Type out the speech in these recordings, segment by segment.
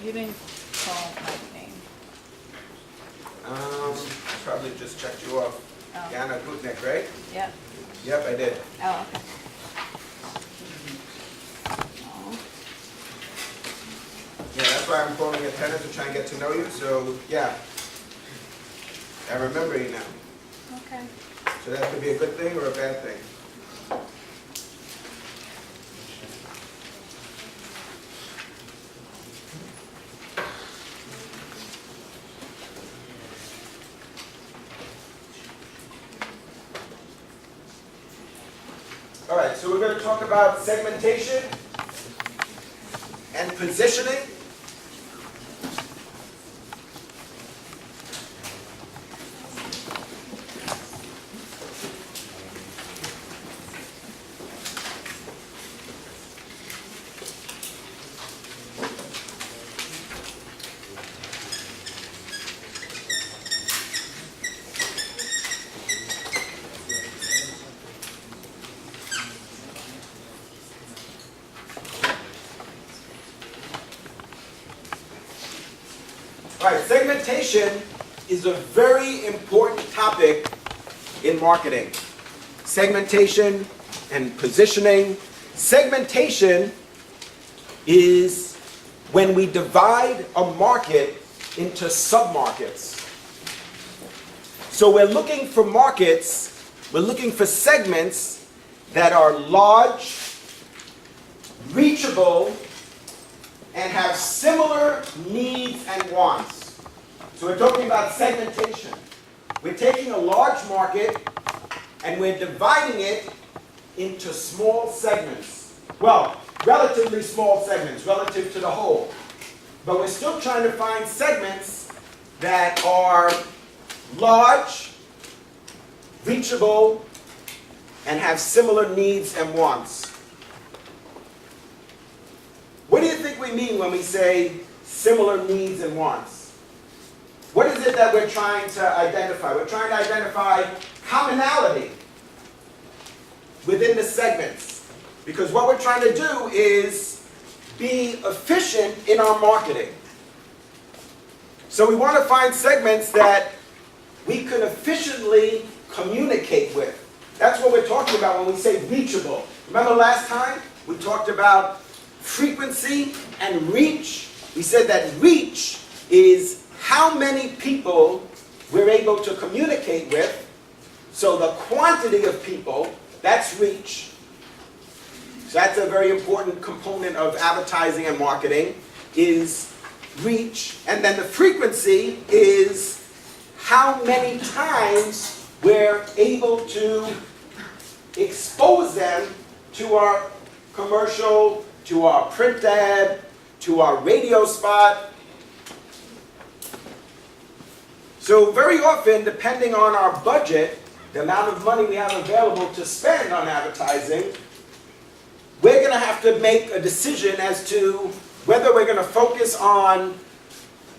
You didn't call my name. I probably just checked you off. Oh. Jana Gutnick, right? Yep. Yep, I did. Oh, okay. Oh. Yeah, that's why I'm calling attendance to try and get to know you. So, yeah, I remember you now. Okay. So that could be a good thing or a bad thing. All right, so we're going to talk about segmentation and positioning. All right, segmentation is a very important topic in marketing. Segmentation and positioning. Segmentation is when we divide a market into sub-markets. So we're looking for markets, we're looking for segments that are large, reachable, and have similar needs and wants. So we're talking about segmentation. We're taking a large market and we're dividing it into small segments. Well, relatively small segments relative to the whole. But we're still trying to find segments that are large, reachable, and have similar needs and wants. What do you think we mean when we say similar needs and wants? What is it that we're trying to identify? We're trying to identify commonality within the segments. Because what we're trying to do is be efficient in our marketing. So we want to find segments that we can efficiently communicate with. That's what we're talking about when we say reachable. Remember last time we talked about frequency and reach? We said that reach is how many people we're able to communicate with. So the quantity of people, that's reach. So that's a very important component of advertising and marketing, is reach. And then the frequency is how many times we're able to expose them to our commercial, to our print ad, to our radio spot. So very often, depending on our budget, the amount of money we have available to spend on advertising, we're going to have to make a decision as to whether we're going to focus on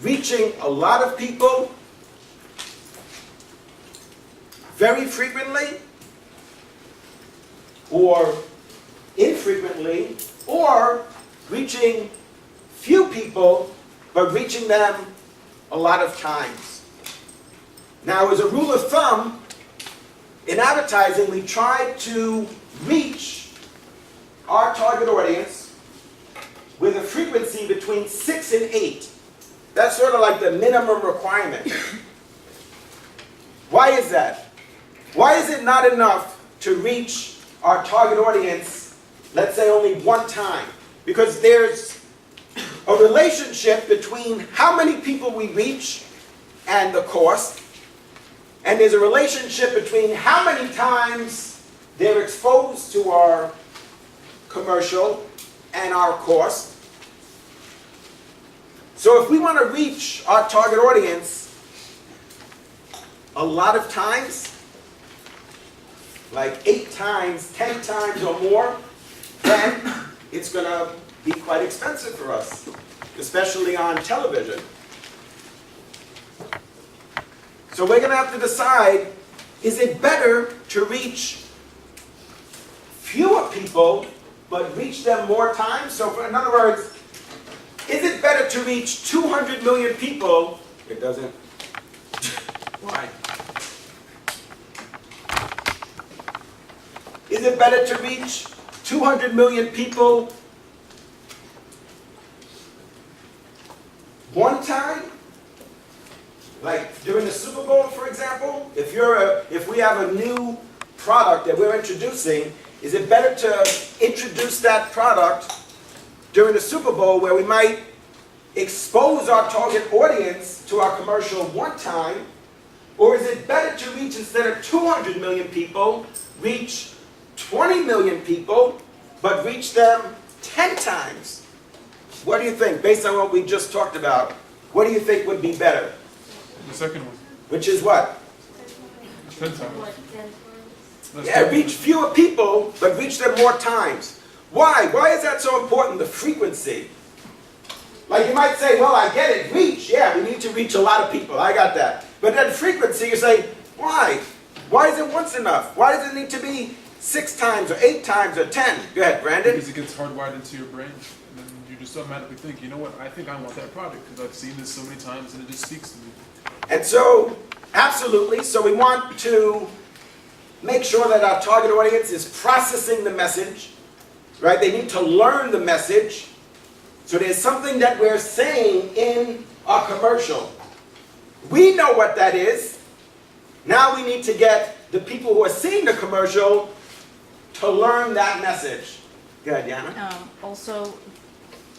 reaching a lot of people very frequently or infrequently, or reaching few people but reaching them a lot of times. Now, as a rule of thumb, in advertising, we try to reach our target audience with a frequency between 6 and 8. That's sort of like the minimum requirement. Why is that? Why is it not enough to reach our target audience, let's say, only one time? Because there's a relationship between how many people we reach and the cost, and there's a relationship between how many times they're exposed to our commercial and our cost. So if we want to reach our target audience a lot of times, like 8 times, 10 times or more, then it's going to be quite expensive for us, especially on television. So we're going to have to decide, is it better to reach fewer people but reach them more times? So in other words, Is it better to reach 200 million people? It doesn't. Why? Is it better to reach 200 million people one time? Like during the Super Bowl, for example? If we have a new product that we're introducing, is it better to introduce that product during the Super Bowl where we might expose our target audience to our commercial one time? Or is it better to reach, instead of 200 million people, reach 20 million people, but reach them 10 times? What do you think, based on what we just talked about? What do you think would be better? The second one. Which is what? 10 times. Yeah, reach fewer people, but reach them more times. Why? Why is that so important, the frequency? Like you might say, well, I get it, reach. Yeah, we need to reach a lot of people. I got that. But then frequency, you say, why? Why isn't once enough? Why does it need to be 6 times or 8 times or 10? Go ahead, Brandon. Because it gets hardwired into your brain. And then you just automatically think, you know what, I think I want that product because I've seen this so many times and it just speaks to me. And so, absolutely, so we want to make sure that our target audience is processing the message, right? They need to learn the message. So there's something that we're saying in our commercial. We know what that is. Now we need to get the people who are seeing the commercial to learn that message. Go ahead, Diana. Also,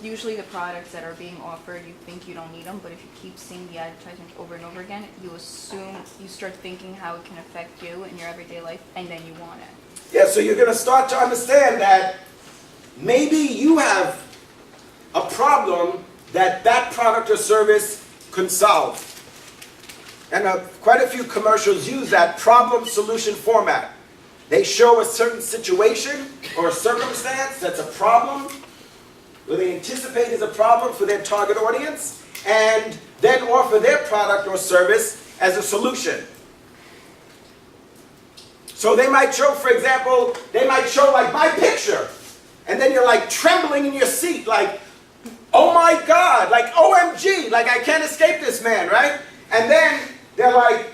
usually the products that are being offered, you think you don't need them, but if you keep seeing the advertisement over and over again, you start thinking how it can affect you in your everyday life, and then you want it. Yeah, so you're going to start to understand that maybe you have a problem that that product or service can solve. And quite a few commercials use that problem-solution format. They show a certain situation or a circumstance that's a problem, or they anticipate is a problem for their target audience, and then offer their product or service as a solution. So they might show, for example, like my picture, and then you're like trembling in your seat, like, oh my God, like OMG, like I can't escape this man, right? And then they're like,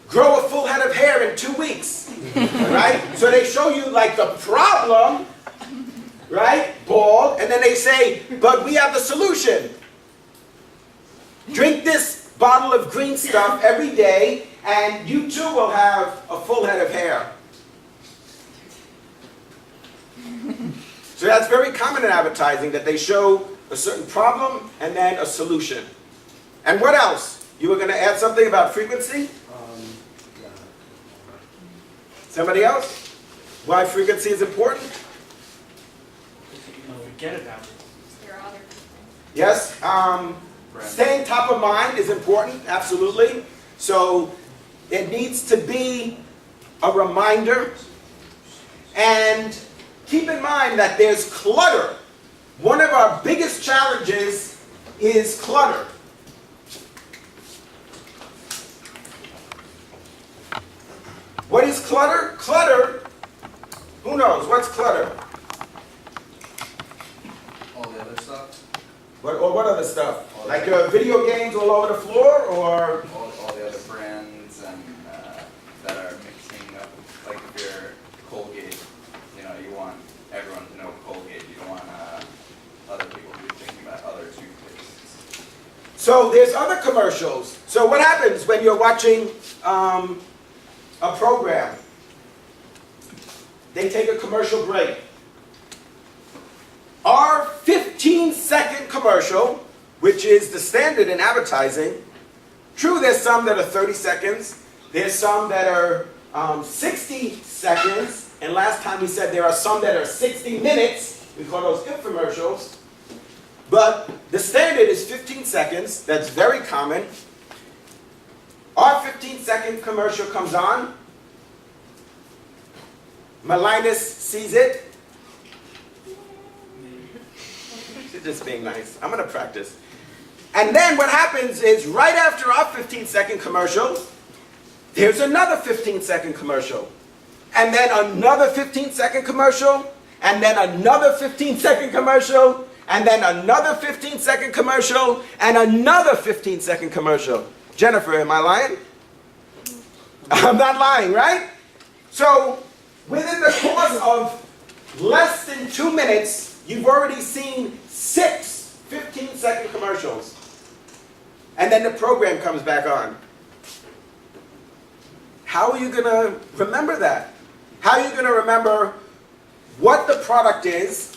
grow a full head of hair in 2 weeks, right? So they show you like the problem, right? Bald, and then they say, but we have the solution. Drink this bottle of green stuff every day, and you too will have a full head of hair. So that's very common in advertising, that they show a certain problem and then a solution. And what else? You were going to add something about frequency? Yeah. Somebody else? Why frequency is important? Forget about it. There are other Yes? Staying top of mind is important, absolutely. So it needs to be a reminder. And keep in mind that there's clutter. One of our biggest challenges is clutter. What is clutter? Clutter, who knows? What's clutter? All the other stuff, What other stuff? Like video games all over the floor, or? all the other brands and that are mixing up. Like if you're Colgate, you want everyone to know Colgate. You don't want other people to be thinking about other toothpastes. So there's other commercials. So what happens when you're watching a program? They take a commercial break. Our 15-second commercial, which is the standard in advertising, true, there's some that are 30 seconds, there's some that are 60 seconds, and last time we said there are some that are 60 minutes, we call those infomercials, but the standard is 15 seconds, that's very common. Our 15-second commercial comes on, Malinus sees it. She's just being nice. I'm going to practice. And then what happens is right after our 15-second commercial, there's another 15-second commercial. And then another 15-second commercial. And then another 15-second commercial. and then another 15-second commercial, and another 15-second commercial. Jennifer, am I lying? I'm not lying, right? So, within the course of less than 2 minutes, you've already seen 6 15-second commercials. And then the program comes back on. How are you going to remember that? How are you going to remember what the product is,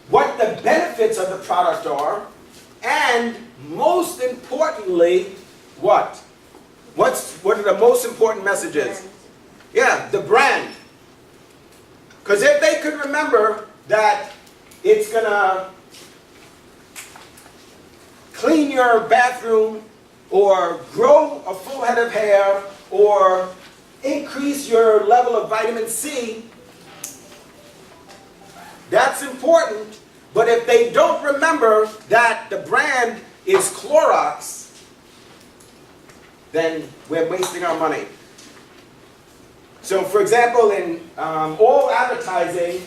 what the benefits of the product are, and most importantly, what? What are the most important messages? Yeah, the brand. Because if they could remember that it's going to clean your bathroom, or grow a full head of hair, or increase your level of vitamin C, that's important. But if they don't remember that the brand is Clorox, then we're wasting our money. So for example, in all advertising,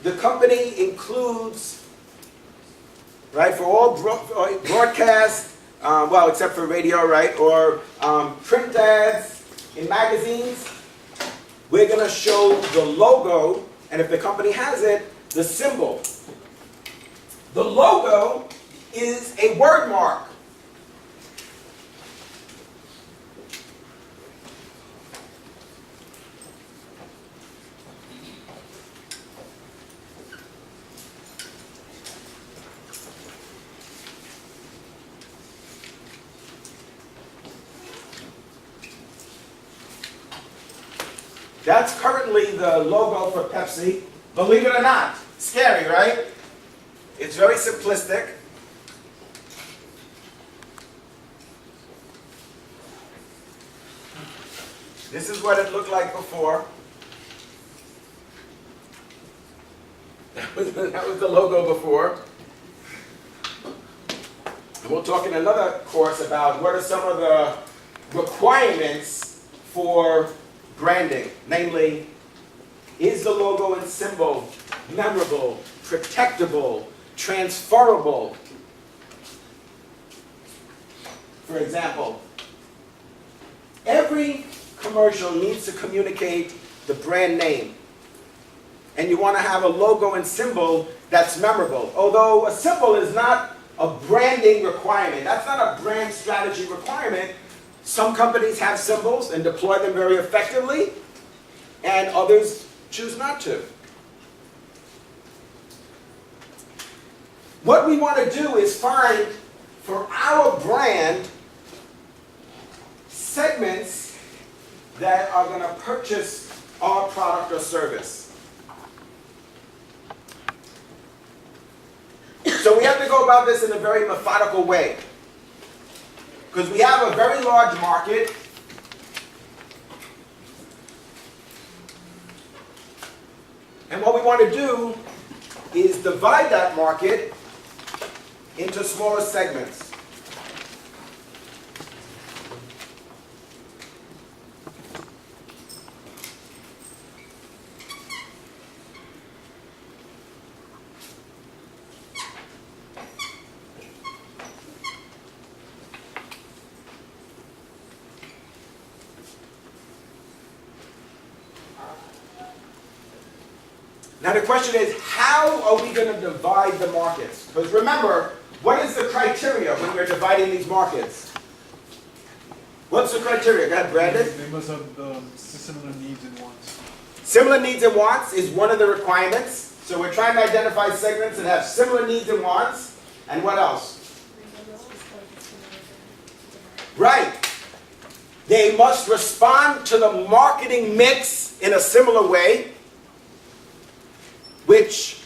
the company includes, right, for all broadcast, well, except for radio, right, or print ads in magazines, we're going to show the logo, and if the company has it, the symbol. The logo is a word mark. That's currently the logo for Pepsi. Believe it or not. Scary, right? It's very simplistic. This is what it looked like before. That was the logo before. And we'll talk in another course about what are some of the requirements for branding. Namely, is the logo and symbol memorable, protectable, transferable? For example, every commercial needs to communicate the brand name. And you want to have a logo and symbol that's memorable. Although a symbol is not a branding requirement. That's not a brand strategy requirement. Some companies have symbols and deploy them very effectively, and others choose not to. What we want to do is find, for our brand, segments that are going to purchase our product or service. So we have to go about this in a very methodical way. Because we have a very large market. And what we want to do is divide that market into smaller segments. Now the question is, how are we going to divide the markets? Because remember, what is the criteria when we're dividing these markets? What's the criteria? Go ahead, Brandon. They must have similar needs and wants. Similar needs and wants is one of the requirements. So we're trying to identify segments that have similar needs and wants. And what else? Right. They must respond to the marketing mix in a similar way. Which,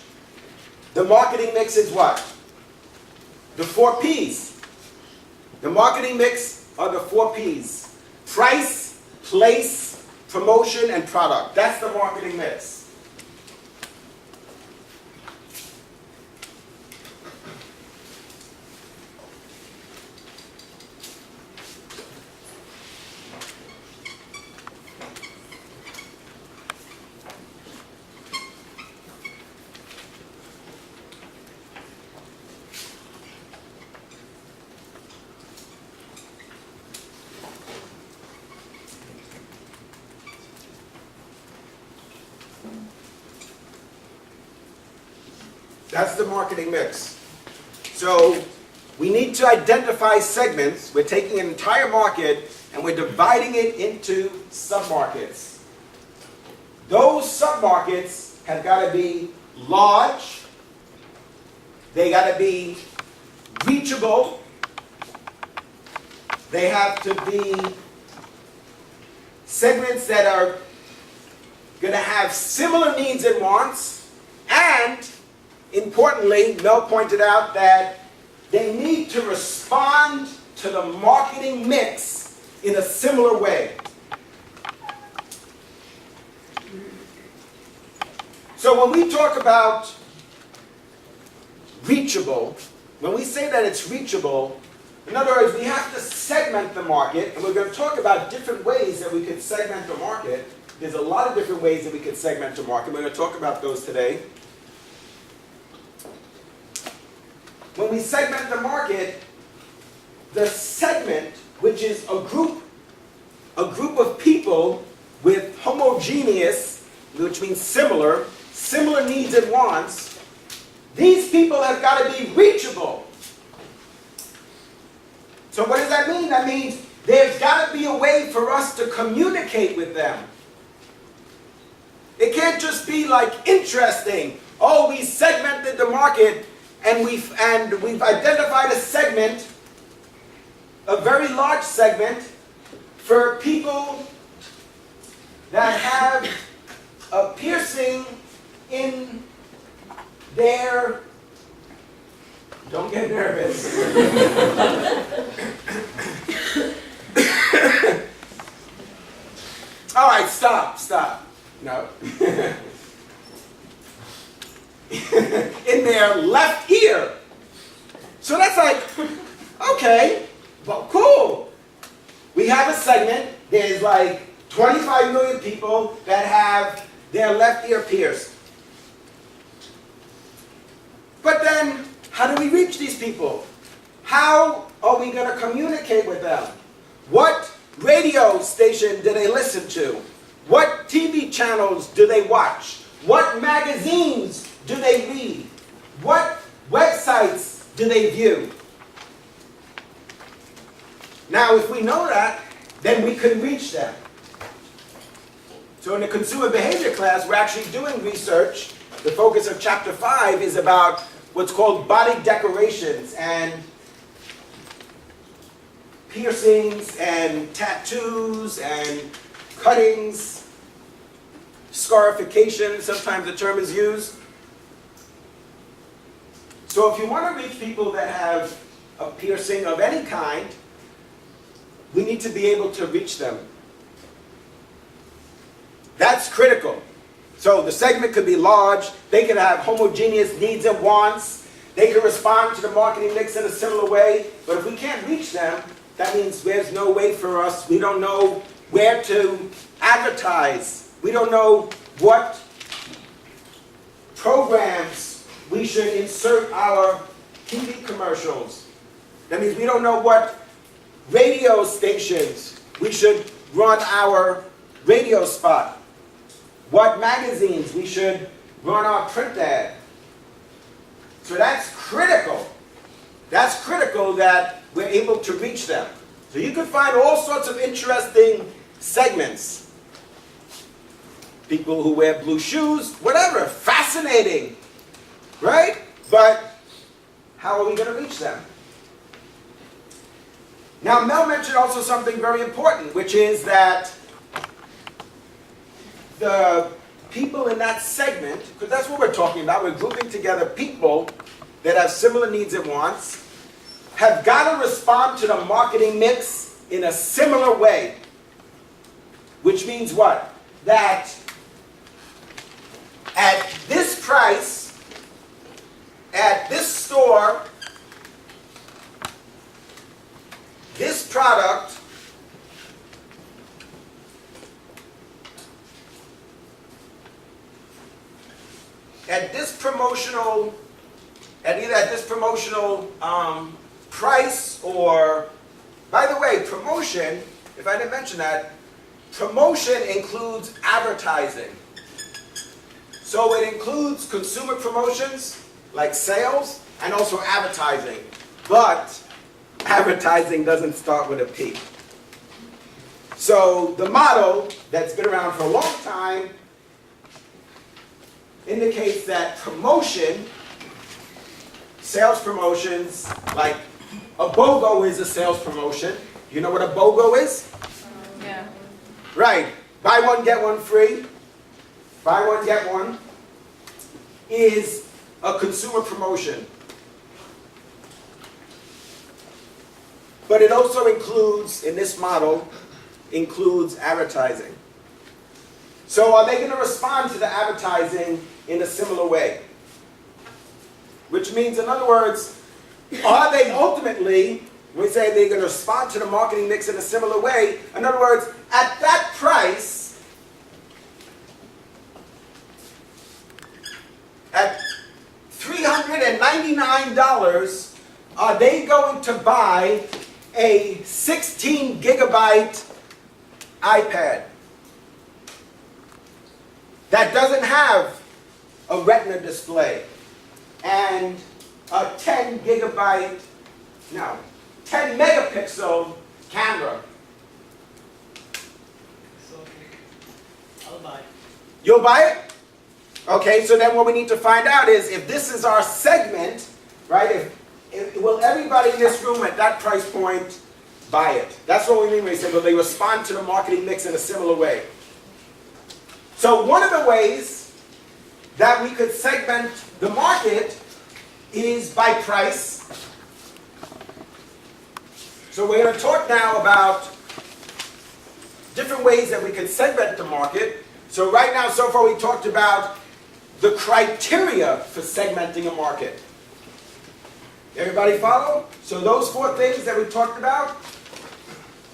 the marketing mix is what? The 4 P's. The marketing mix are the 4 P's. Price, place, promotion, and product. That's the marketing mix. That's the marketing mix. So we need to identify segments. We're taking an entire market and we're dividing it into submarkets. Those submarkets have got to be large. They got to be reachable. They have to be segments that are going to have similar needs and wants, and importantly, Mel pointed out that they need to respond to the marketing mix in a similar way. So when we talk about reachable, when we say that it's reachable, in other words, we have to segment the market, and we're going to talk about different ways that we could segment the market. There's a lot of different ways that we could segment the market. We're going to talk about those today. When we segment the market, the segment, which is a group of people with homogeneous, which means similar needs and wants, these people have got to be reachable. So what does that mean? That means there's got to be a way for us to communicate with them. It can't just be like interesting. Oh, we segmented the market and we've identified a segment, a very large segment, for people that have a piercing in their... Don't get nervous. All right, stop. No. In their left ear. So that's like, okay, well, cool. We have a segment. There's like 25 million people that have their left ear pierced. But then, how do we reach these people? How are we going to communicate with them? What radio station do they listen to? What TV channels do they watch? What magazines do they read? What websites do they view? Now, if we know that, then we can reach them. So in the consumer behavior class, we're actually doing research. The focus of chapter 5 is about what's called body decorations and piercings and tattoos and cuttings, scarification, sometimes the term is used. So if you want to reach people that have a piercing of any kind, we need to be able to reach them. That's critical. So the segment could be large, they could have homogeneous needs and wants, they could respond to the marketing mix in a similar way, but if we can't reach them, that means there's no way for us, we don't know where to advertise, we don't know what programs we should insert our TV commercials. That means we don't know what radio stations we should run our radio spot. What magazines we should run our print ad. So that's critical. That's critical that we're able to reach them. So you can find all sorts of interesting segments. People who wear blue shoes, whatever, fascinating, right? But how are we going to reach them? Now, Mel mentioned also something very important, which is that the people in that segment, because that's what we're talking about, we're grouping together people that have similar needs and wants, have got to respond to the marketing mix in a similar way. Which means what? That at this price, at this store, this product at this promotional, either at this promotional price or, by the way, promotion, if I didn't mention that, promotion includes advertising. So it includes consumer promotions, like sales and also advertising. But advertising doesn't start with a P. So the model that's been around for a long time indicates that promotion, sales promotions, like a BOGO is a sales promotion. You know what a BOGO is? Yeah. Right. Buy one, get one free. Buy one, get one is a consumer promotion. But it also includes, in this model, includes advertising. So are they going to respond to the advertising in a similar way? Which means, in other words, are they ultimately, when we say they're going to respond to the marketing mix in a similar way, in other words, at that price, at $399, are they going to buy a 16 gigabyte iPad that doesn't have a retina display and a 10 megapixel camera? I'll buy. You'll buy it? Okay, so then what we need to find out is if this is our segment, right? Will everybody in this room at that price point buy it? That's what we mean when we say, will they respond to the marketing mix in a similar way? So one of the ways that we could segment the market is by price. So we're going to talk now about different ways that we could segment the market. So right now, so far we talked about the criteria for segmenting a market. Everybody follow? So those 4 things that we talked about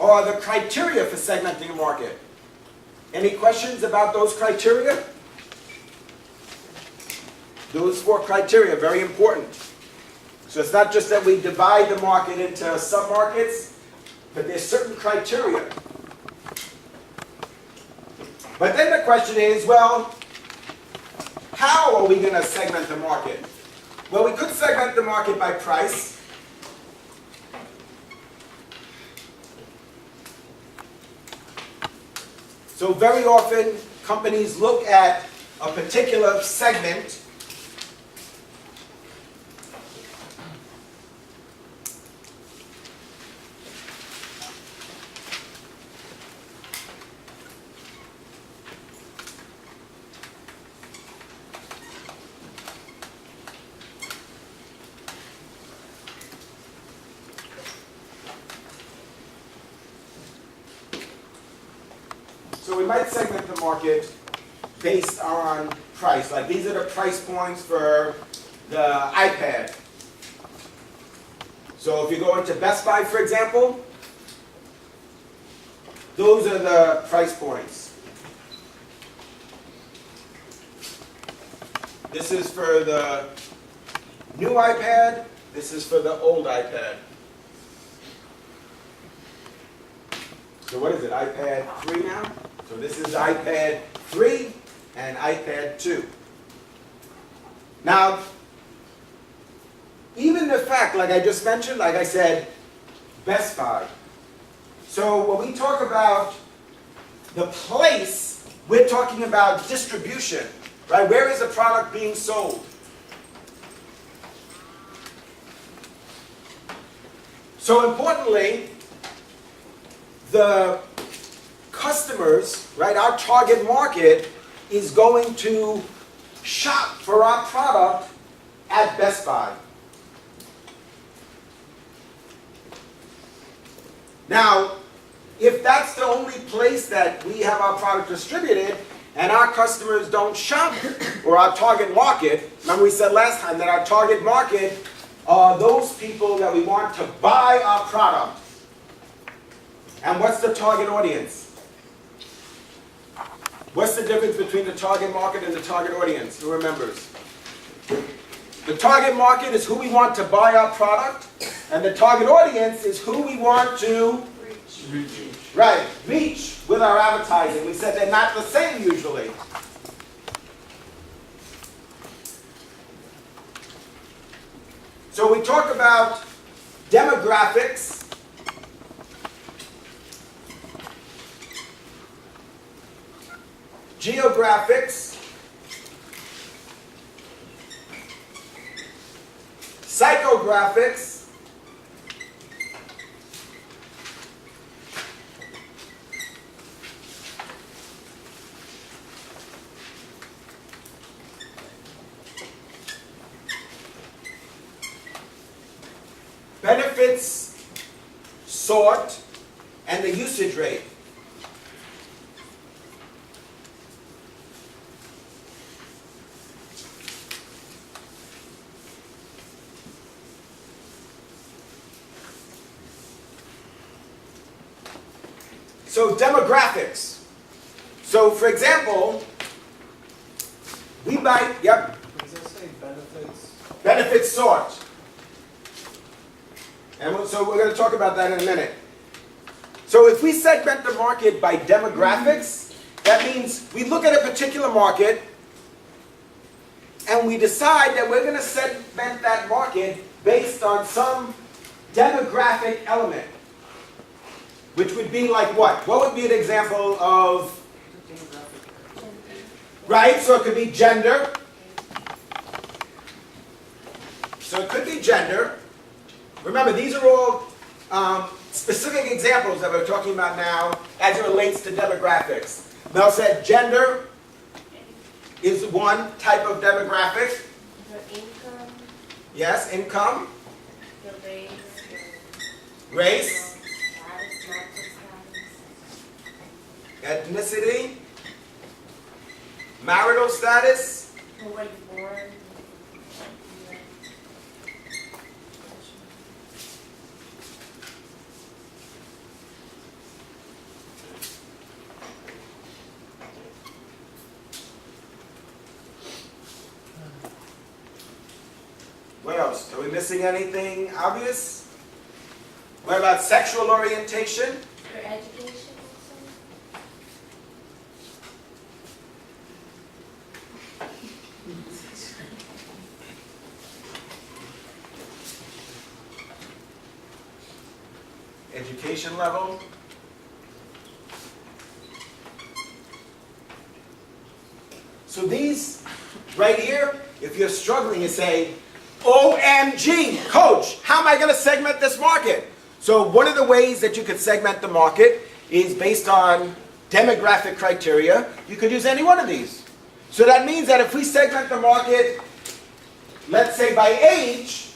are the criteria for segmenting a market. Any questions about those criteria? Those 4 criteria are very important. So it's not just that we divide the market into sub-markets, but there's certain criteria. But then the question is, well, how are we going to segment the market? Well, we could segment the market by price. So very often, companies look at a particular segment So we might segment the market based on price. Like these are the price points for the iPad. So if you go into Best Buy, for example, those are the price points. This is for the new iPad. This is for the old iPad. So what is it, iPad 3 now? So this is iPad 3 and iPad 2. Now, even the fact, like I just mentioned, like I said, Best Buy. So when we talk about the place, we're talking about distribution, right? Where is the product being sold? So importantly, the customers, right, our target market is going to shop for our product at Best Buy. Now, if that's the only place that we have our product distributed and our customers don't shop, or our target market, remember we said last time that our target market are those people that we want to buy our product. And what's the target audience? What's the difference between the target market and the target audience? Who remembers? The target market is who we want to buy our product, and the target audience is who we want to reach with our advertising. We said they're not the same usually. So we talk about demographics, geographics, psychographics, benefits, sort, and the usage rate. So demographics. So for example, we might, yep, Does that say benefits? benefits sort. And so we're going to talk about that in a minute. So if we segment the market by demographics, that means we look at a particular market and we decide that we're going to segment that market based on some demographic element. Which would be like what? What would be an example of, right? So it could be gender. So it could be gender. Remember, these are all specific examples that we're talking about now as it relates to demographics. Mel said gender is one type of demographic. The income, Yes, income, the race, race, status, marital status, ethnicity, marital status, who were you born, what else? Are we missing anything obvious? What about sexual orientation? your education also? Education level? So these right here, if you're struggling, you say, OMG, coach, how am I going to segment this market? So one of the ways that you could segment the market is based on demographic criteria. You could use any one of these. So that means that if we segment the market, let's say by age,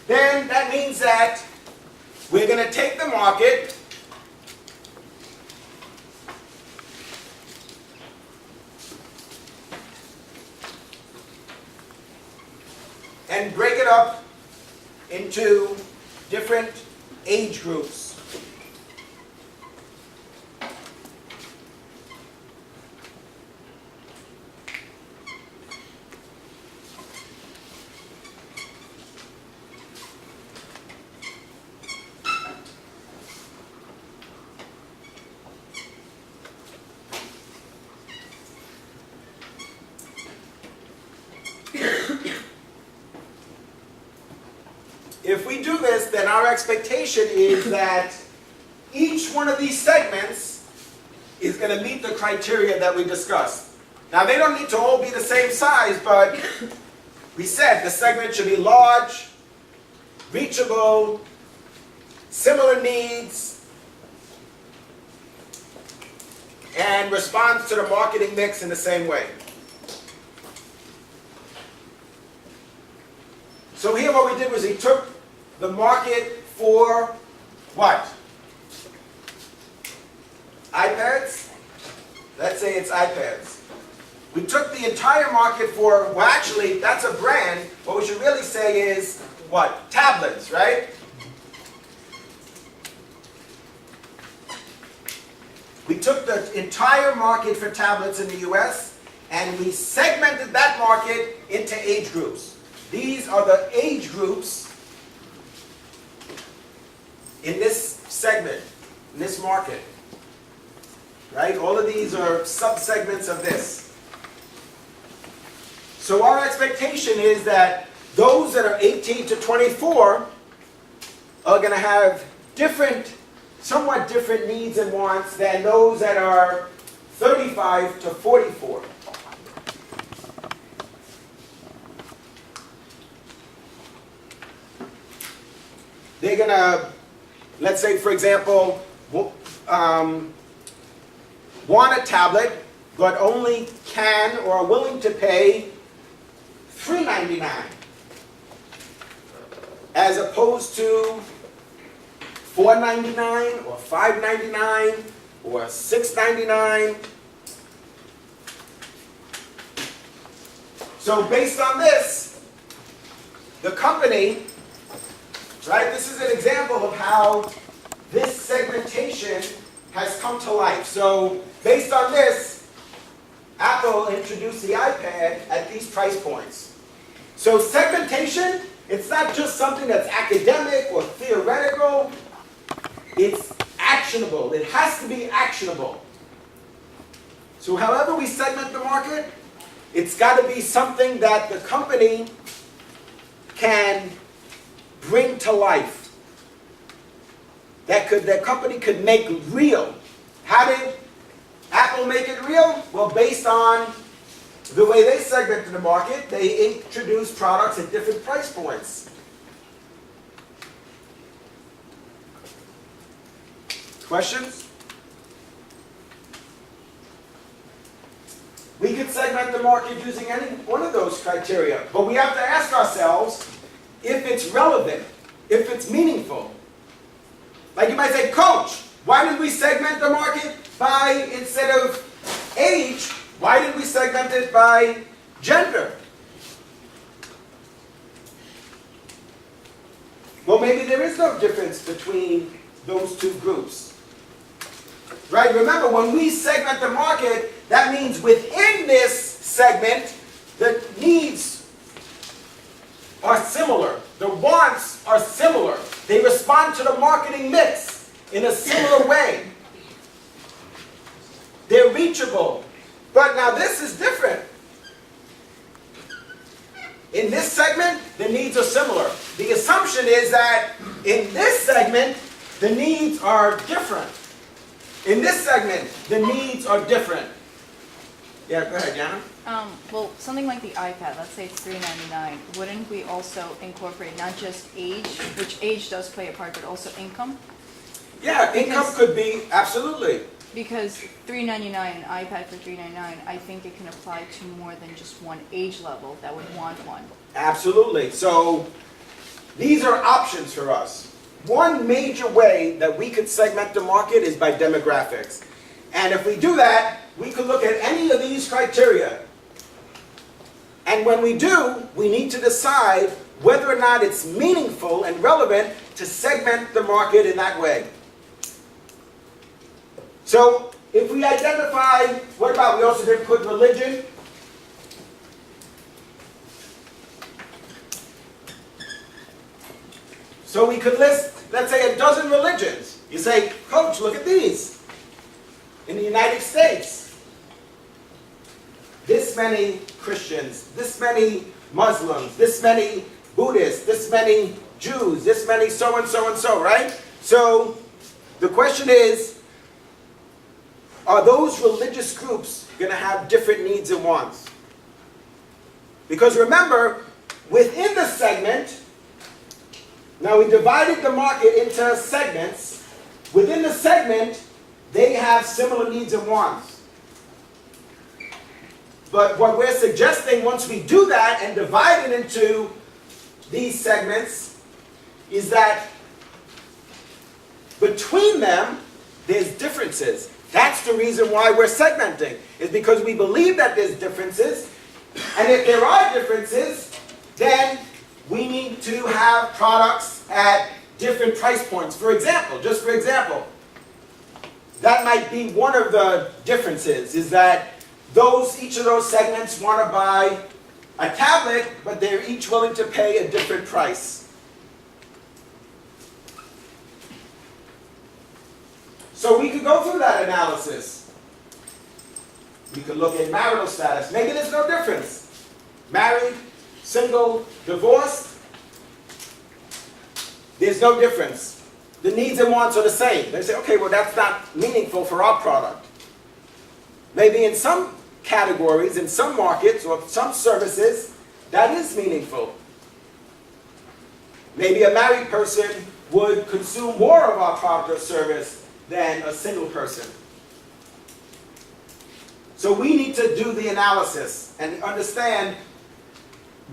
then that means that we're going to take the market and break it up into different age groups. If we do this, then our expectation is that each one of these segments is going to meet the criteria that we discussed. Now, they don't need to all be the same size, but we said the segment should be large, reachable, similar needs, and responds to the marketing mix in the same way. So here what we did was we took the market for what? iPads? Let's say it's iPads. We took the entire market for, well actually, that's a brand. What we should really say is, what? Tablets, right? We took the entire market for tablets in the US and we segmented that market into age groups. These are the age groups in this segment, in this market. Right? All of these are subsegments of this. So our expectation is that those that are 18 to 24 are going to have somewhat different needs and wants than those that are 35 to 44. They're going to, let's say, for example, want a tablet, but only can or are willing to pay $3.99, as opposed to $4.99 or $5.99 or $6.99. So based on this, the company, right, this is an example of how this segmentation has come to life. So based on this, Apple introduced the iPad at these price points. So segmentation, it's not just something that's academic or theoretical. It's actionable. It has to be actionable. So however we segment the market, it's got to be something that the company can bring to life. That company could make real. How did Apple make it real? Well, based on the way they segmented the market, they introduced products at different price points. Questions? We could segment the market using any one of those criteria, but we have to ask ourselves if it's relevant, if it's meaningful. Like you might say, Coach, why did we segment the market by, instead of age, why did we segment it by gender? Well, maybe there is no difference between those two groups. Right? Remember, when we segment the market, that means within this segment, the needs are similar. The wants are similar. They respond to the marketing mix in a similar way. They're reachable. But now this is different. In this segment, the needs are similar. The assumption is that in this segment, the needs are different. In this segment, the needs are different. Yeah, go ahead, Jana. Well, something like the iPad, let's say it's $3.99, wouldn't we also incorporate not just age, which age does play a part, but also income? Yeah, income could be, absolutely. Because $3.99, an iPad for $3.99, I think it can apply to more than just one age level that would want one. Absolutely. So these are options for us. One major way that we could segment the market is by demographics. And if we do that, we could look at any of these criteria. And when we do, we need to decide whether or not it's meaningful and relevant to segment the market in that way. So if we identify, what about, we also didn't put religion. So we could list, let's say, a dozen religions. You say, Coach, look at these. In the United States, this many Christians, this many Muslims, this many Buddhists, this many Jews, this many so and so and so, right? So the question is, are those religious groups going to have different needs and wants? Because remember, within the segment, now we divided the market into segments. Within the segment, they have similar needs and wants. But what we're suggesting, once we do that and divide it into these segments, is that between them, there's differences. That's the reason why we're segmenting, is because we believe that there's differences. And if there are differences, then we need to have products at different price points. For example, just for example, that might be one of the differences, is that each of those segments want to buy a tablet, but they're each willing to pay a different price. So we could go through that analysis. We could look at marital status. Maybe there's no difference. Married, single, divorced, there's no difference. The needs and wants are the same. They say, okay, well, that's not meaningful for our product. Maybe in some categories, in some markets, or some services, that is meaningful. Maybe a married person would consume more of our product or service than a single person. So we need to do the analysis and understand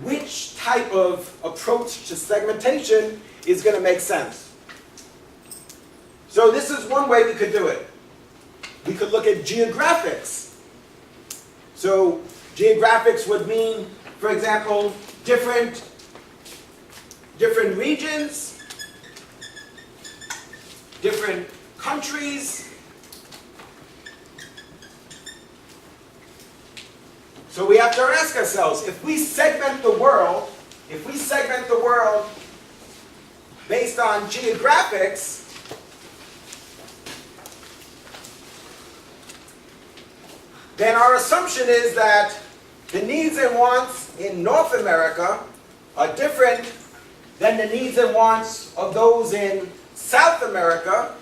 which type of approach to segmentation is going to make sense. So this is one way we could do it. We could look at geographics. So geographics would mean, for example, different regions, different countries. So we have to ask ourselves, if we segment the world based on geographics, then our assumption is that the needs and wants in North America are different than the needs and wants of those in South America,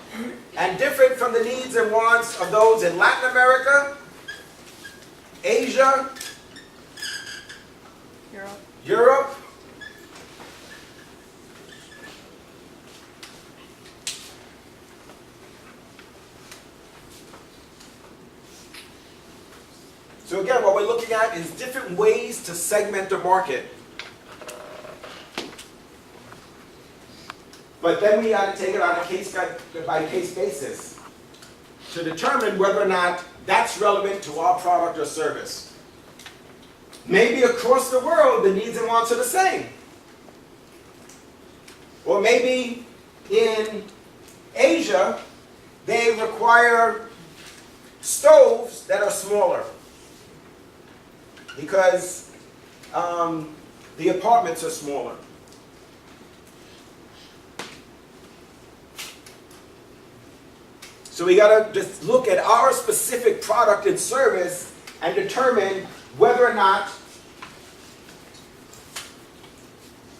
and different from the needs and wants of those in Latin America, Asia, Europe, so again, what we're looking at is different ways to segment the market. But then we got to take it on a case-by-case basis to determine whether or not that's relevant to our product or service. Maybe across the world, the needs and wants are the same. Or maybe in Asia, they require stoves that are smaller because the apartments are smaller. So we got to just look at our specific product and service and determine whether or not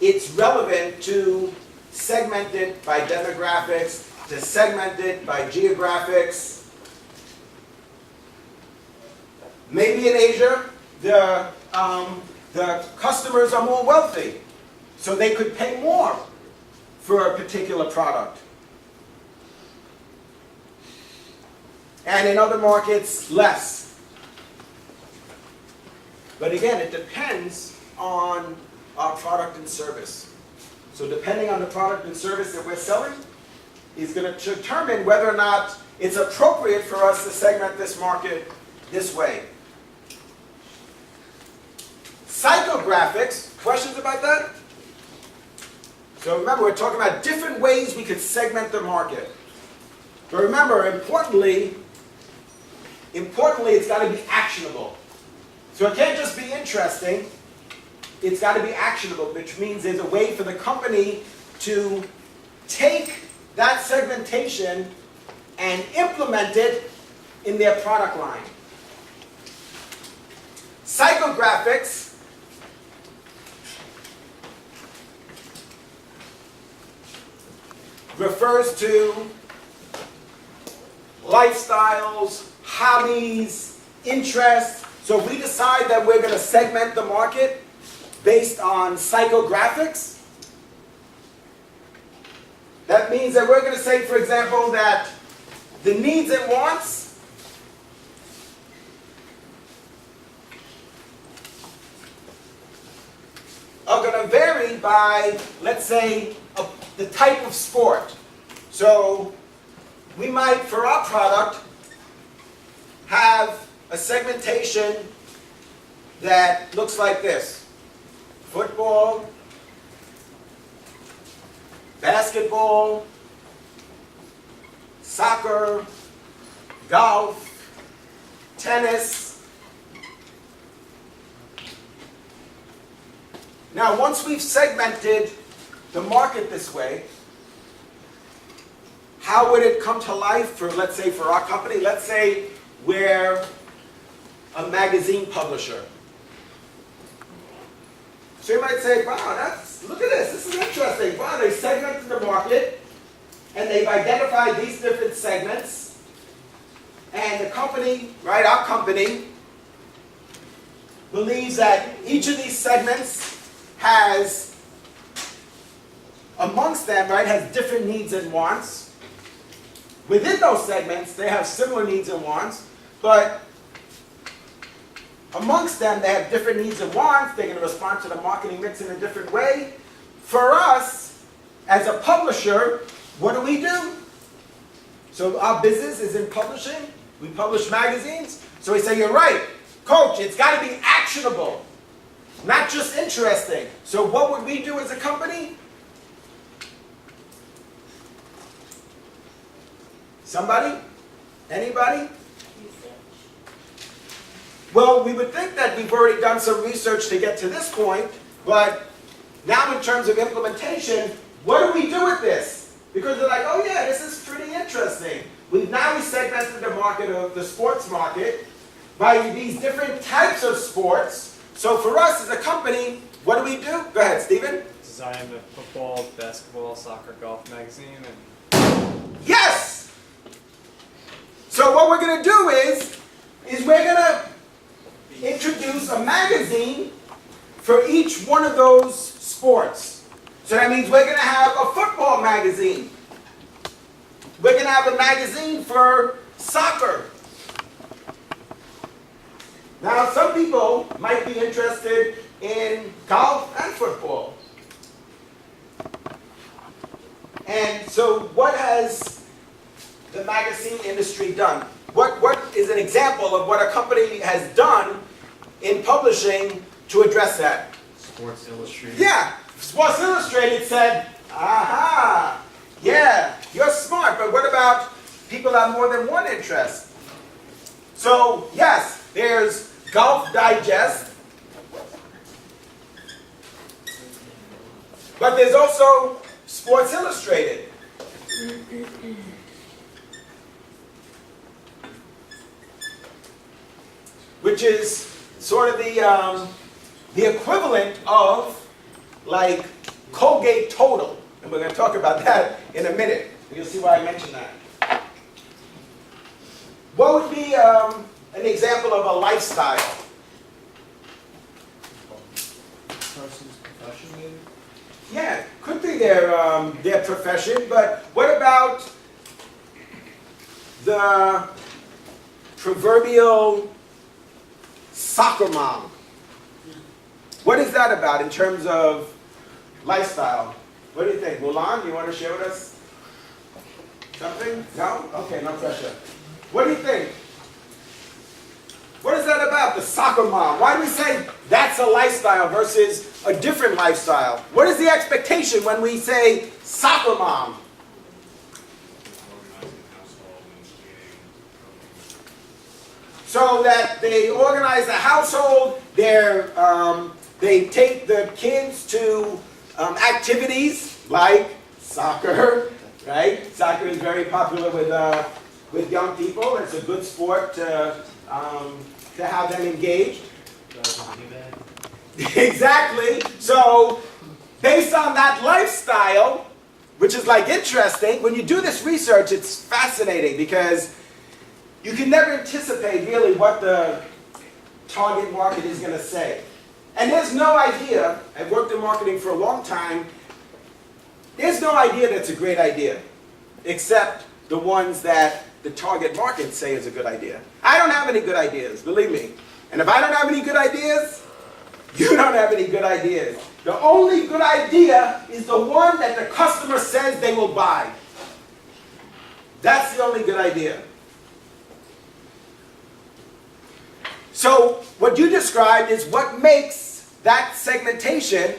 it's relevant to segment it by demographics, to segment it by geographics. Maybe in Asia, the customers are more wealthy, so they could pay more for a particular product. And in other markets, less. But again, it depends on our product and service. So depending on the product and service that we're selling, is going to determine whether or not it's appropriate for us to segment this market this way. Psychographics, questions about that? So remember, we're talking about different ways we could segment the market. But remember, importantly, it's got to be actionable. So it can't just be interesting, it's got to be actionable, which means there's a way for the company to take that segmentation and implement it in their product line. Psychographics refers to lifestyles, hobbies, interests. So if we decide that we're going to segment the market based on psychographics, that means that we're going to say, for example, that the needs and wants are going to vary by, let's say, the type of sport. So we might, for our product, have a segmentation that looks like this: football, basketball, soccer, golf, tennis. Now, once we've segmented the market this way, how would it come to life for, let's say, for our company? Let's say we're a magazine publisher. So you might say, wow, look at this is interesting. Wow, they segmented the market, and they've identified these different segments, and the company, right, our company, believes that each of these segments has, amongst them, right, has different needs and wants. Within those segments, they have similar needs and wants, but amongst them, they have different needs and wants. They're going to respond to the marketing mix in a different way. For us, as a publisher, what do? So our business is in publishing. We publish magazines. So we say, you're right, Coach, it's got to be actionable, not just interesting. So what would we do as a company? Somebody? Anybody? Well, we would think that we've already done some research to get to this point, but now in terms of implementation, what do we do with this? Because they're like, oh yeah, this is pretty interesting. Now we segmented the market of the sports market by these different types of sports. So for us as a company, what do? Go ahead, Stephen. Designed a football, basketball, soccer, golf magazine, and Yes! So what we're going to do is we're going to introduce a magazine for each one of those sports. So that means we're going to have a football magazine. We're going to have a magazine for soccer. Now, some people might be interested in golf and football. And so what has the magazine industry done? What is an example of what a company has done in publishing to address that? Sports Illustrated. Yeah, Sports Illustrated said, aha, yeah, you're smart, but what about people that have more than one interest? So, yes, there's Golf Digest, but there's also Sports Illustrated. Which is sort of the equivalent of like Colgate Total. And we're going to talk about that in a minute. You'll see why I mentioned that. What would be an example of a lifestyle? person's profession, maybe? Yeah, could be their profession, but what about the proverbial soccer mom? What is that about in terms of lifestyle? What do you think? Mulan, do you want to share with us something? No? Okay, no pressure. What do you think? What is that about, the soccer mom? Why do we say that's a lifestyle versus a different lifestyle? What is the expectation when we say soccer mom? So that they organize the household, they take the kids to activities like soccer, right? Soccer is very popular with young people. It's a good sport to have them engaged. Exactly. So based on that lifestyle, which is like interesting, when you do this research, it's fascinating because you can never anticipate really what the target market is going to say. And there's no idea, I've worked in marketing for a long time, there's no idea that's a great idea, except the ones that the target market say is a good idea. I don't have any good ideas, believe me. And if I don't have any good ideas, you don't have any good ideas. The only good idea is the one that the customer says they will buy. That's the only good idea. So what you described is what makes that segmentation,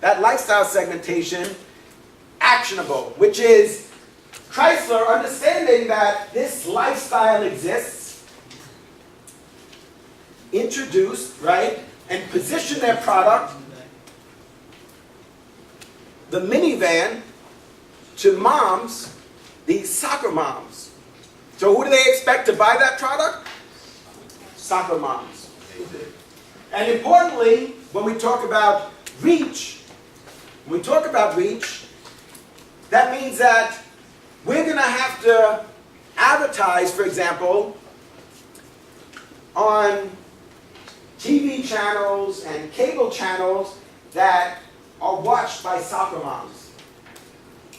that lifestyle segmentation, actionable, which is Chrysler understanding that this lifestyle exists, introduced, right, and position their product, the minivan, to moms, these soccer moms. So who do they expect to buy that product? Soccer moms. And importantly, when we talk about reach, when we talk about reach, that means that we're going to have to advertise, for example, on TV channels and cable channels that are watched by soccer moms.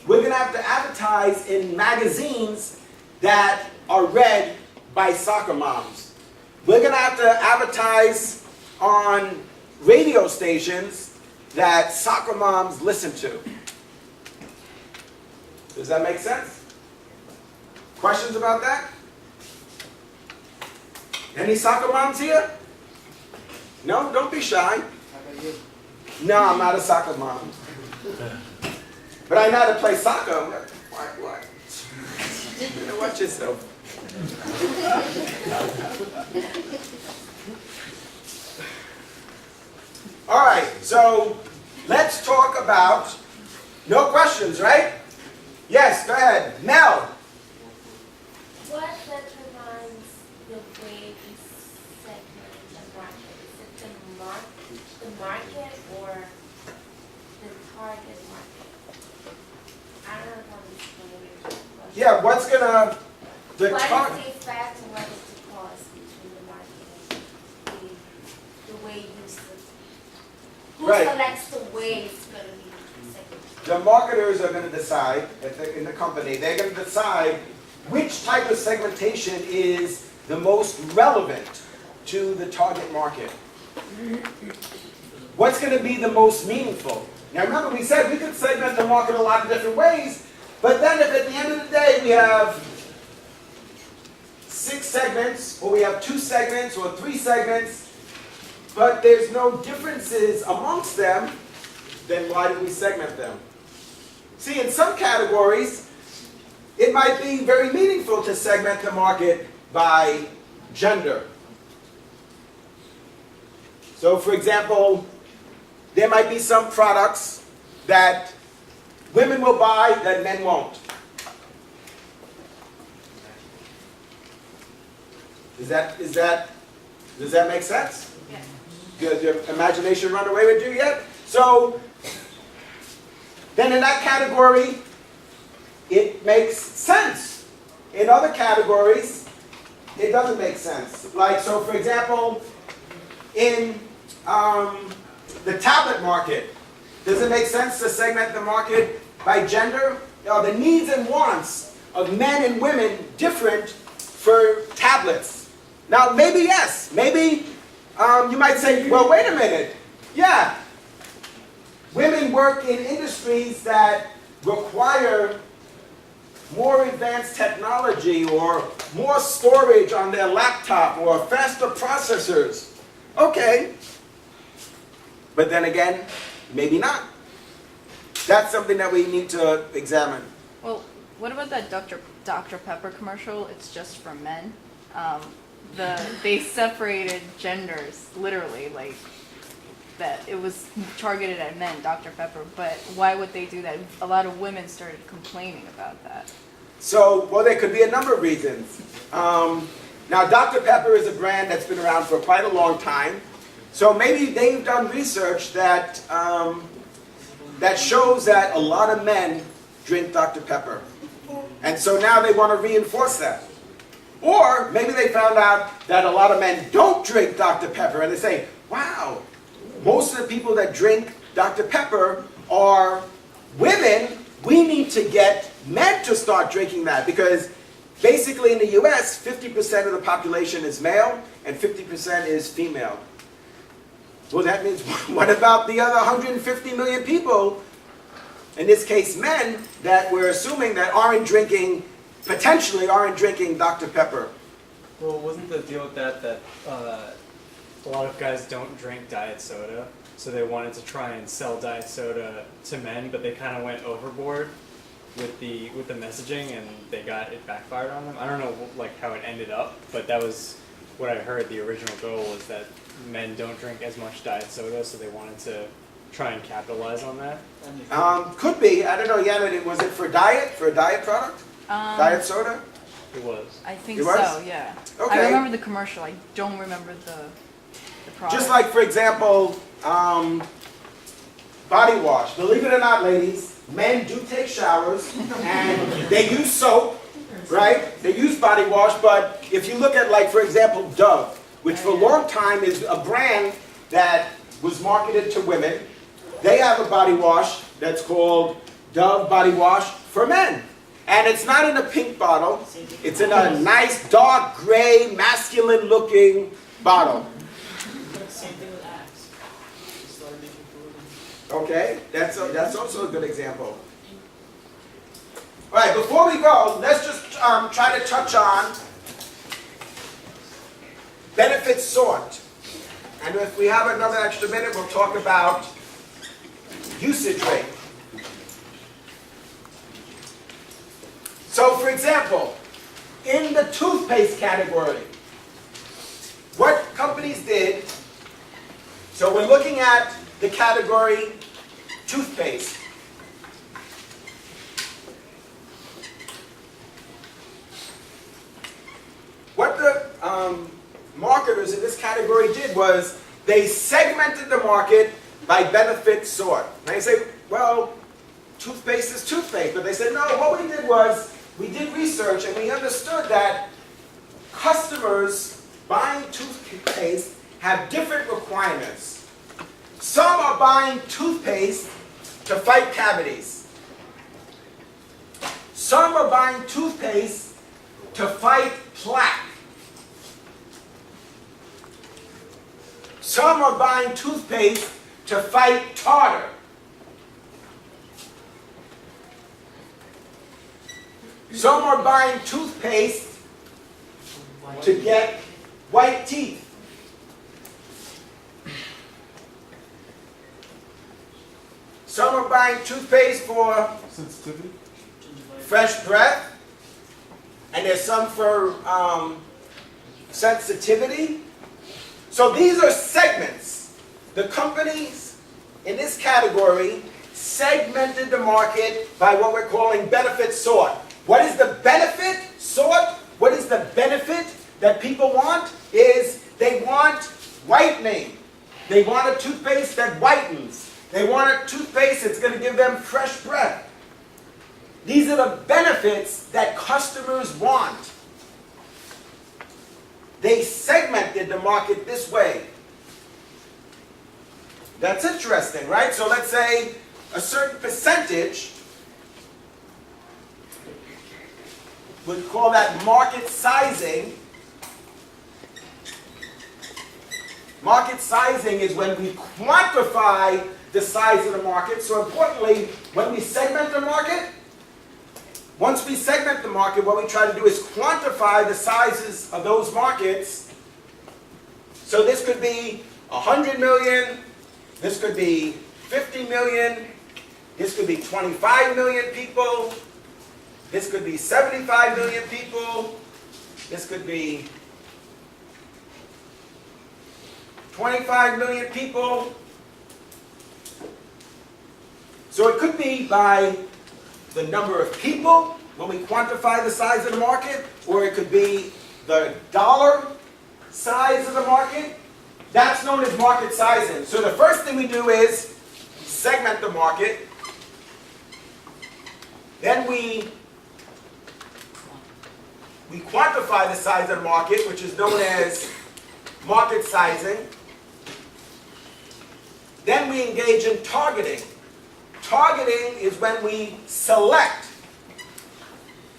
We're going to have to advertise in magazines that are read by soccer moms. We're going to have to advertise on radio stations that soccer moms listen to. Does that make sense? Questions about that? Any soccer moms here? No? Don't be shy. How about you? No, I'm not a soccer mom. But I know how to play soccer. I'm like, what? You know, watch yourself. All right, so let's talk about, no questions, right? Yes, go ahead. Mel. What determines the way we segment the market? Is it the market or the target market? I don't know how to explain it. Yeah, what's gonna, the What target? is the effect and what is the cause between the market and the way you who Right. selects the way it's going to be segmented? The marketers are going to decide, in the company, they're going to decide which type of segmentation is the most relevant to the target market. What's going to be the most meaningful? Now remember, we said we could segment the market a lot of different ways, but then if at the end of the day we have 6 segments, or we have 2 segments, or 3 segments, but there's no differences amongst them, then why do we segment them? See, in some categories, it might be very meaningful to segment the market by gender. So, for example, there might be some products that women will buy that men won't. Does that make sense? Yeah. Does your imagination run away with you yet? So, then in that category, it makes sense. In other categories, it doesn't make sense. Like, so for example, in the tablet market, does it make sense to segment the market by gender? Are the needs and wants of men and women different for tablets? Now, maybe yes. Maybe you might say, well, wait a minute. Yeah. Women work in industries that require more advanced technology or more storage on their laptop or faster processors. Okay. But then again, maybe not. That's something that we need to examine. Well, what about that Dr. Pepper commercial? It's just for men. They separated genders, literally, like that. It was targeted at men, Dr. Pepper. But why would they do that? A lot of women started complaining about that. So, well, there could be a number of reasons. Now, Dr. Pepper is a brand that's been around for quite a long time. So maybe they've done research that that shows that a lot of men drink Dr. Pepper. And so now they want to reinforce that. Or maybe they found out that a lot of men don't drink Dr. Pepper, and they say, wow, most of the people that drink Dr. Pepper are women. We need to get men to start drinking that, because basically in the US, 50% of the population is male and 50% is female. Well, that means, what about the other 150 million people, in this case men, that we're assuming that potentially aren't drinking Dr. Pepper? Well, wasn't the deal with that a lot of guys don't drink diet soda, so they wanted to try and sell diet soda to men, but they kind of went overboard with the messaging, and it backfired on them. I don't know like how it ended up, but that was what I heard. The original goal was that men don't drink as much diet soda, so they wanted to try and capitalize on that. Could be. I don't know. Yeah, was it for a diet product? Diet soda? It was. I think It was? so, yeah. Okay. I remember the commercial. I don't remember the product. Just like, for example, body wash. Believe it or not, ladies, men do take showers and they use soap, right? They use body wash, but if you look at, like, for example, Dove, which for a long time is a brand that was marketed to women, they have a body wash that's called Dove Body Wash for men. And it's not in a pink bottle. It's in a nice dark gray, masculine looking bottle. Same thing with Axe. She started making food. Okay, that's also a good example. All right, before we go, let's just try to touch on benefit sort. And if we have another extra minute, we'll talk about usage rate. So, for example, in the toothpaste category, what companies did, so we're looking at the category toothpaste. What the marketers in this category did was they segmented the market by benefit sort. Now you say, well, toothpaste is toothpaste. But they said, no, what we did was we did research and we understood that customers buying toothpaste have different requirements. Some are buying toothpaste to fight cavities. Some are buying toothpaste to fight plaque. Some are buying toothpaste to fight tartar. Some are buying toothpaste to get white teeth. Some are buying toothpaste for Sensitivity? fresh breath, and there's some for sensitivity. So these are segments. The companies in this category segmented the market by what we're calling benefit sort. What is the benefit sort? What is the benefit that people want? Is they want whitening. They want a toothpaste that whitens. They want a toothpaste that's going to give them fresh breath. These are the benefits that customers want. They segmented the market this way. That's interesting, right? So let's say a certain percentage, we'd call that market sizing. Market sizing is when we quantify the size of the market. So importantly, when we segment the market, once we segment the market, what we try to do is quantify the sizes of those markets. So this could be 100 million, this could be 50 million, this could be 25 million people, this could be 75 million people, this could be 25 million people. So it could be by the number of people when we quantify the size of the market, or it could be the dollar size of the market. That's known as market sizing. So the first thing we do is segment the market. Then we quantify the size of the market, which is known as market sizing. Then we engage in targeting. Targeting is when we select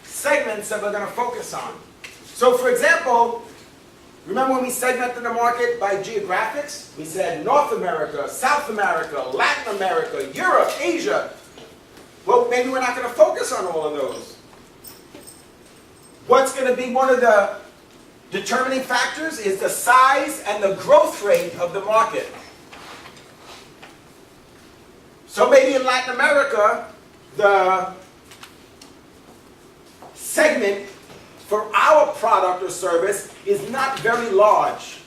segments that we're going to focus on. So for example, remember when we segmented the market by geographics? We said North America, South America, Latin America, Europe, Asia. Well, maybe we're not going to focus on all of those. What's going to be one of the determining factors is the size and the growth rate of the market. So maybe in Latin America, the segment for our product or service is not very large.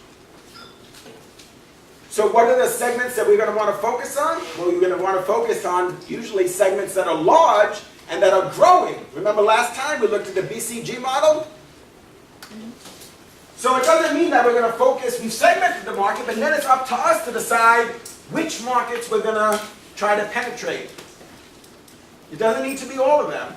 So what are the segments that we're going to want to focus on? Well, we're going to want to focus on usually segments that are large and that are growing. Remember last time we looked at the BCG model? So it doesn't mean that we're going to focus, we've segmented the market, but then it's up to us to decide which markets we're going to try to penetrate. It doesn't need to be all of them.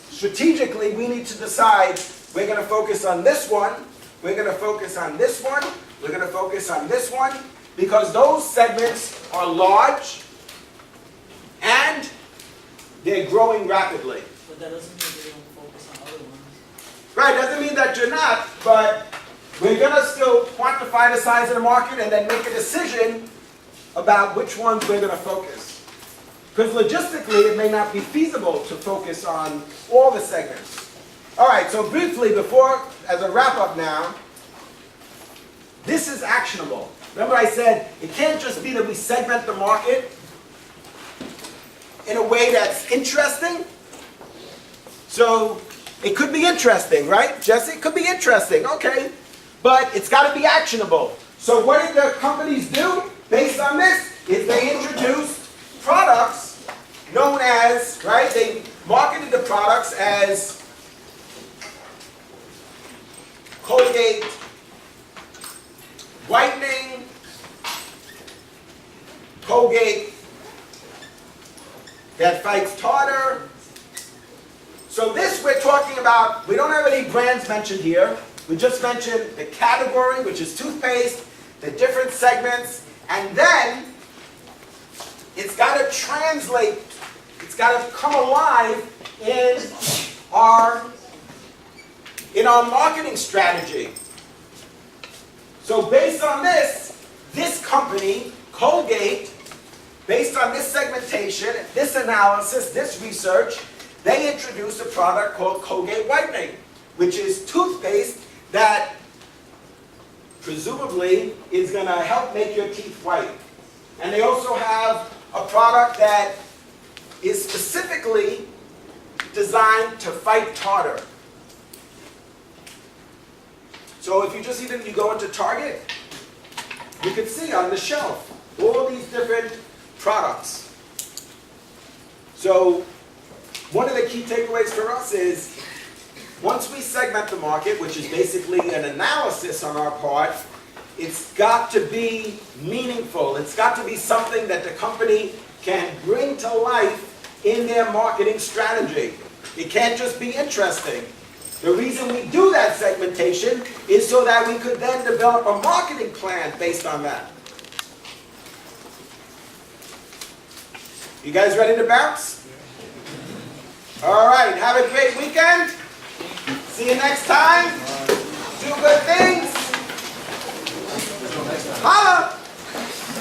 Strategically, we need to decide we're going to focus on this one, we're going to focus on this one, we're going to focus on this one, because those segments are large and they're growing rapidly. But that doesn't mean they don't focus on other ones. Right, doesn't mean that you're not, but we're going to still quantify the size of the market and then make a decision about which ones we're going to focus. Because logistically, it may not be feasible to focus on all the segments. All right, so briefly, before, as a wrap-up now, this is actionable. Remember I said, it can't just be that we segment the market in a way that's interesting. So, it could be interesting, right, Jesse? It could be interesting, okay. But it's got to be actionable. So what did the companies do based on this? Is they introduced products known as, right, they marketed the products as Colgate whitening, Colgate that fights tartar. So this we're talking about, we don't have any brands mentioned here. We just mentioned the category, which is toothpaste, the different segments, and then it's got to translate, it's got to come alive in our marketing strategy. So based on this, this company, Colgate, based on this segmentation, this analysis, this research, they introduced a product called Colgate Whitening, which is toothpaste that presumably is going to help make your teeth white. And they also have a product that is specifically designed to fight tartar. So if you just even, you go into Target, you can see on the shelf all these different products. So one of the key takeaways for us is, once we segment the market, which is basically an analysis on our part, it's got to be meaningful. It's got to be something that the company can bring to life in their marketing strategy. It can't just be interesting. The reason we do that segmentation is so that we could then develop a marketing plan based on that. You guys ready to bounce? All right, have a great weekend. See you next time. Do good things. Holla!